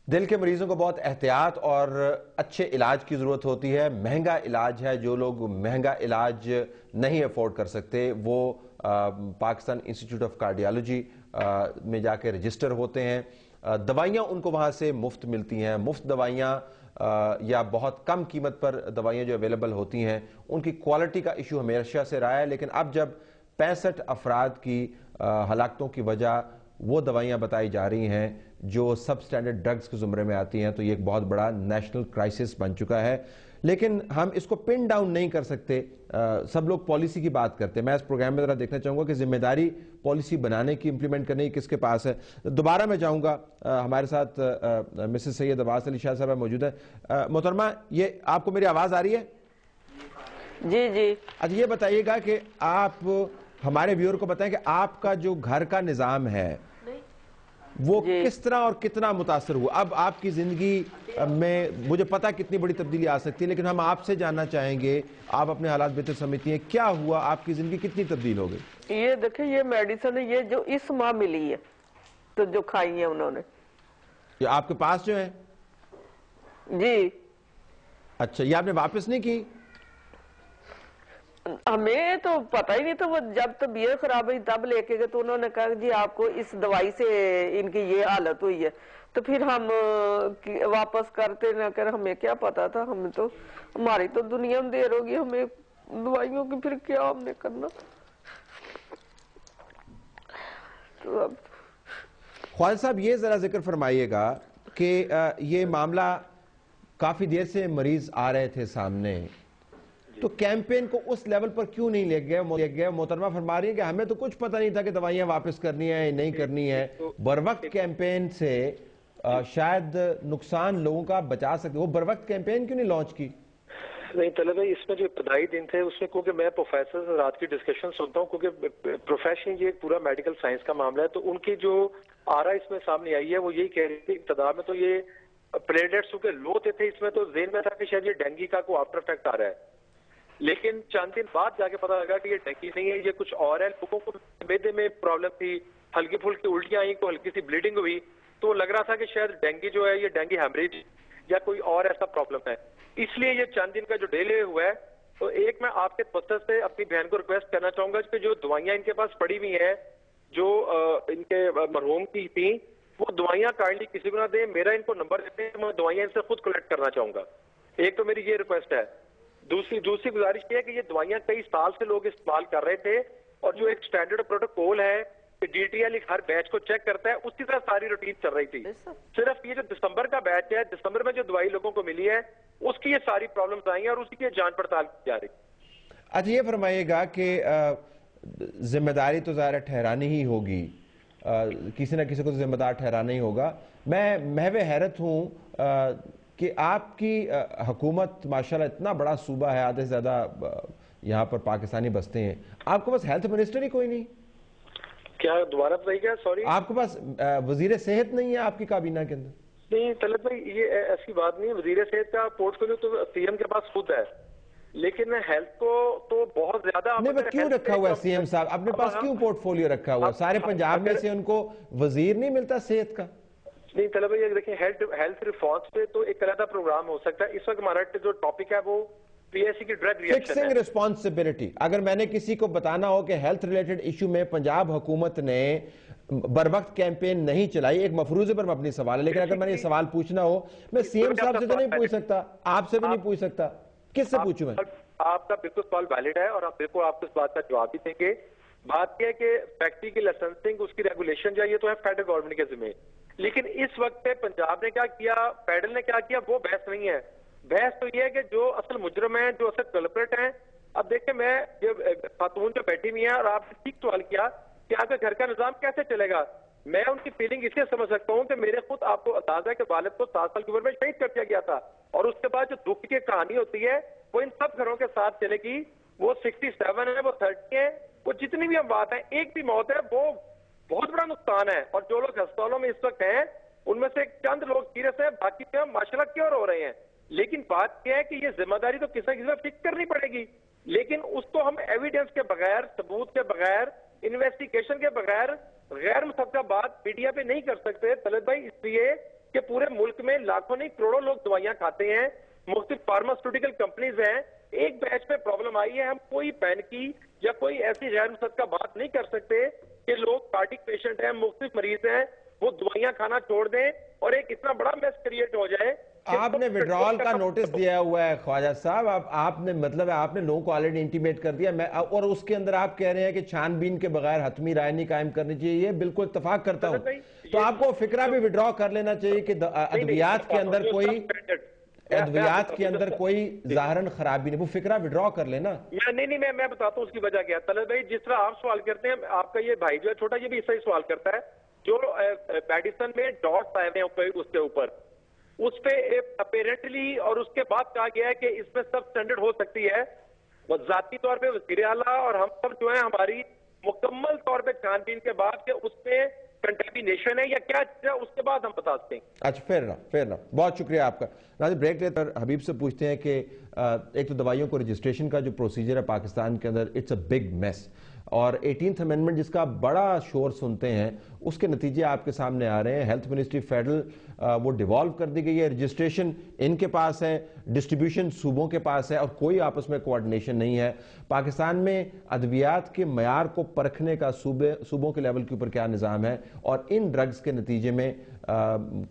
دل کے مریضوں کو بہت احتیاط اور اچھے علاج کی ضرورت ہوتی ہے. مہنگا علاج ہے. جو لوگ مہنگا علاج نہیں افورڈ کر سکتے وہ پاکستان انسٹیٹیوٹ آف کارڈیالوجی میں جا کے رجسٹر ہوتے ہیں. دوائیاں ان کو وہاں سے مفت ملتی ہیں. مفت دوائیاں یا بہت کم قیمت پر دوائیاں جو اویلیبل ہوتی ہیں ان کی کوالٹی کا ایشو ہمیشہ سے رہا ہے. لیکن اب جب 65 افراد کی ہلاکتوں کی وجہ وہ دوائیاں بتائی جا رہی ہیں جو سب سٹینڈرڈ ڈرگز کے زمرے میں آتی ہیں تو یہ ایک بہت بڑا نیشنل کرائسس بن چکا ہے. لیکن ہم اس کو پن ڈاؤن نہیں کر سکتے. سب لوگ پالیسی کی بات کرتے ہیں. میں اس پروگرام میں ذرا دیکھنا چاہوں گا کہ ذمہ داری پالیسی بنانے کی امپلیمنٹ کرنے کی کس کے پاس ہے. دوبارہ میں چاہوں گا ہمارے ساتھ مسز سید عباس علی شاہ صاحب موجود ہے. محترمہ یہ آپ کو میری آواز آ رہی ہے؟ جی جی. اچھا یہ بتائیے گا کہ آپ ہمارے ویور کو بتائیں کہ آپ کا جو گھر کا نظام ہے وہ کس طرح اور کتنا متاثر ہوا. اب آپ کی زندگی میں مجھے پتا کتنی بڑی تبدیلی آ سکتی ہے لیکن ہم آپ سے جاننا چاہیں گے, آپ اپنے حالات بہتر سمجھتی ہیں, کیا ہوا, آپ کی زندگی کتنی تبدیل ہو گئی؟ یہ دیکھیں یہ میڈیسن ہے, یہ جو اس ماہ ملی ہے تو جو کھائی ہے انہوں نے. یہ آپ کے پاس جو ہے؟ جی. اچھا یہ آپ نے واپس نہیں کی؟ ہمیں تو پتہ ہی نہیں تھا. وہ جب طبیعت خراب ہوئی تب لے کے گئے تو انہوں نے کہا جی آپ کو اس دوائی سے ان کی یہ حالت ہوئی ہے. تو پھر ہم واپس کرتے نہ کر, ہمیں کیا پتا تھا. ہمیں تو ہماری تو دنیا میں دیر ہوگی, ہمیں دوائیوں کی پھر کیا ہم نے کرنا. خالد صاحب یہ ذرا ذکر فرمائیے گا کہ یہ معاملہ کافی دیر سے مریض آ رہے تھے سامنے, تو کیمپین کو اس لیول پر کیوں نہیں لے گئے؟ محترمہ فرما رہی ہیں کہ ہمیں تو کچھ پتہ نہیں تھا کہ دوائیاں واپس کرنی ہے یا نہیں کرنی ہے. بروقت کیمپین سے شاید نقصان لوگوں کا بچا سکتے. وہ بروقت کیمپین کیوں نہیں لانچ کی؟ نہیں طلب ہے اس میں جو ابتدائی دن تھے اس میں کیونکہ میں پروفیسر سے رات کی ڈسکشن سنتا ہوں, کیونکہ پروفیشن یہ پورا میڈیکل سائنس کا معاملہ ہے, تو ان کی جو آرا اس میں سامنے آئی ہے وہ یہی کہہ رہی تھی ابتدا میں تو یہ پلیٹلیٹس کے لو تھے اس میں, تو ذہن میں تھا کہ شاید یہ ڈینگی کا کوئی آفٹر افیکٹ آ رہا ہے. لیکن چند دن بعد جا کے پتا لگا کہ یہ ڈینگی نہیں ہے, یہ کچھ اور ہے. لوگوں کو میدے میں پرابلم تھی, ہلکی پھلکی الٹیاں آئیں, کو ہلکی سی بلیڈنگ ہوئی, تو لگ رہا تھا کہ شاید ڈینگی جو ہے یہ ڈینگی ہیمریج یا کوئی اور ایسا پرابلم ہے. اس لیے یہ چند دن کا جو ڈیلے ہوا ہے, تو ایک میں آپ کے دفتر سے اپنی بہن کو ریکویسٹ کرنا چاہوں گا کہ جو دوائیاں ان کے پاس پڑی ہوئی ہیں جو ان کے مرحوم کی تھیں, وہ دوائیاں کائنڈلی کسی کو نہ دیں. میرا ان کو نمبر دیتے ہیں, میں دوائیاں ان سے خود کلیکٹ کرنا چاہوں گا. ایک تو میری یہ ریکویسٹ ہے. دوسری گزارش یہ ہے کہ یہ دوائیاں کئی سال سے لوگ استعمال کر رہے تھے, اور جو ایک سٹینڈرڈ پروٹوکول ہے کہ ڈی ٹی ایل ہر بیچ کو چیک کرتا ہے, اسی طرح ساری روٹین چل رہی تھی. صرف یہ جو دسمبر کا بیچ ہے, دسمبر میں جو دوائی لوگوں کو ملی ہے اس کی یہ ساری پرابلمز آئی ہیں اور اسی کی جانچ پڑتال کی جا رہی. اچھا یہ فرمائیے گا کہ ذمہ داری تو ظاہر ٹھہرانی ہی ہوگی, کسی نہ کسی کو ذمہ دار ٹھہرانا ہی ہوگا. میں محو حیرت ہوں کہ آپ کی حکومت ماشاءاللہ اتنا بڑا صوبہ ہے, آدھے سے زیادہ یہاں پر پاکستانی بستے ہیں, آپ کو بس ہیلتھ منسٹر ہی کوئی نہیں؟ کیا دوبارہ بتائیے گا؟ سوری. آپ کے پاس وزیر صحت نہیں ہے آپ کی کابینہ کے اندر؟ نہیں طلعت بھائی یہ ایسی بات نہیں ہے. وزیر صحت کا پورٹ فولیو تو سی ایم کے پاس خود ہے, لیکن ہیلتھ کو تو بہت زیادہ. نہیں کیوں رکھا ہوا ہے سی ایم صاحب اپنے پاس, کیوں پورٹ فولیو رکھا ہوا ہے؟ سارے پنجاب میں سے ان کو وزیر نہیں ملتا صحت کا؟ نہیں طلب بھائی دیکھیں ہیلتھ ریفارمز پہ تو ایک علیحدہ پروگرام ہو سکتا ہے. اس وقت ہمارا جو ٹاپک ہے وہ پی ایس سی کی ڈرگ ریئیکشن ہے. Fixing responsibility. اگر میں نے کسی کو بتانا ہو کہ ہیلتھ ریلیٹڈ ایشو میں پنجاب حکومت نے بروقت کیمپین نہیں چلائی, ایک مفروضے پر مبنی سوال ہے, لیکن اگر میں نے یہ سوال پوچھنا ہو میں سی ایم صاحب سے تو نہیں پوچھ سکتا, آپ سے بھی نہیں پوچھ سکتا, کس سے پوچھوں میں؟ آپ کا بالکل سوال ویلڈ ہے اور آپ بالکل آپ کو اس بات کا جواب بھی دیں گے. بات یہ ہے کہ فیکٹری کی لائسنسنگ, اس کی ریگولیشن جو ہے یہ تو ہے فیڈرل گورنمنٹ کے ذمہ. لیکن اس وقت پہ پنجاب نے کیا کیا, فیڈرل نے کیا کیا, وہ بحث نہیں ہے. بحث تو یہ ہے کہ جو اصل مجرم ہیں, جو اصل کلپریٹ ہیں. اب دیکھیں میں خاتون جو بیٹھی ہوئی ہیں, اور آپ نے ٹھیک سوال کیا کہ آپ کے گھر کا نظام کیسے چلے گا. میں ان کی فیلنگ اس سے سمجھ سکتا ہوں کہ میرے خود آپ کو اندازہ ہے کہ والد کو 7 سال کی عمر میں شہید کر دیا گیا تھا, اور اس کے بعد جو دکھ کی کہانی ہوتی ہے وہ ان سب گھروں کے ساتھ چلے گی. وہ 67 ہے, وہ 30 ہے, وہ جتنی بھی اموات ہیں, ایک بھی موت ہے وہ بہت بڑا نقصان ہے. اور جو لوگ ہسپتالوں میں اس وقت ہیں ان میں سے چند لوگ سیریس ہیں, باقی میں ماشاءاللہ کیور ہو رہے ہیں. لیکن بات یہ ہے کہ یہ ذمہ داری تو کسی نہ کسی میں فکس کرنی پڑے گی, لیکن اس کو ہم ایویڈنس کے بغیر, ثبوت کے بغیر, انویسٹیگیشن کے بغیر غیر متفقہ بات میڈیا پہ نہیں کر سکتے طلعت بھائی. اس لیے کہ پورے ملک میں لاکھوں نہیں کروڑوں لوگ دوائیاں کھاتے ہیں، مختلف فارماسیوٹیکل کمپنیز ہیں، ایک بیچ میں پرابلم آئی ہے، ہم کوئی پین کی یا کوئی ایسی غیر مصدقہ بات نہیں کر سکتے کہ لوگ کارڈک پیشنٹ ہیں، مختلف مریض ہیں، وہ دوائیاں کھانا چھوڑ دیں اور ایک اتنا بڑا میس کریٹ ہو جائے. آپ نے وڈرال کا نوٹس دیا ہوا ہے خواجہ صاحب، آپ نے مطلب ہے آپ نے لوگوں کو آلریڈی انٹیمیٹ کر دیا، اور اس کے اندر آپ کہہ رہے ہیں کہ چھان بین کے بغیر حتمی رائے نہیں قائم کرنی چاہیے. یہ بالکل اتفاق کرتا ہوں. تو آپ کو فکرہ بھی وڈرا کر لینا چاہیے کہ ادویات کے اندر کوئی ظاہراً خرابی نہیں، وہ فکرہ وڈرا کر لینا. میں بتاتا ہوں اس کی وجہ کیا. طلعت بھائی جس طرح آپ سوال کرتے ہیں، آپ کا یہ بھائی جو ہے چھوٹا، یہ بھی اس طرح سوال کرتا ہے. جو میڈیسن میں ڈاٹس آئے ہیں اس کے اوپر، اس پہ اپیرنٹلی اور اس کے بعد کہا گیا ہے کہ اس میں سب سٹینڈرڈ ہو سکتی ہے. ذاتی طور پہ وزیر اعلیٰ اور ہم سب جو ہیں ہماری مکمل طور پہ چھان بین کے بعد کہ اس میں کنٹیمینیشن ہے یا کیا چیز ہے، اس کے بعد ہم بتا سکتے ہیں. اچھا فیر نہ بہت شکریہ آپ کا. ناظرین بریک لیتے ہیں، حبیب سے پوچھتے ہیں کہ ایک تو دوائیوں کو رجسٹریشن کا جو پروسیجر ہے پاکستان کے اندر، اٹس اے بگ میس، اور 18th امینڈمنٹ جس کا بڑا شور سنتے ہیں اس کے نتیجے آپ کے سامنے آ رہے ہیں. ہیلتھ منسٹری فیڈرل وہ ڈیوالو کر دی گئی ہے، رجسٹریشن ان کے پاس ہے، ڈسٹریبیوشن صوبوں کے پاس ہے، اور کوئی آپس میں کوارڈینیشن نہیں ہے. پاکستان میں ادویات کے معیار کو پرکھنے کا صوبوں کے لیول کے اوپر کیا نظام ہے، اور ان ڈرگز کے نتیجے میں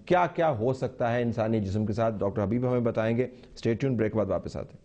کیا کیا ہو سکتا ہے انسانی جسم کے ساتھ، ڈاکٹر حبیب ہمیں بتائیں گے. اسٹے ٹیون، بریک بعد واپس آتے ہیں.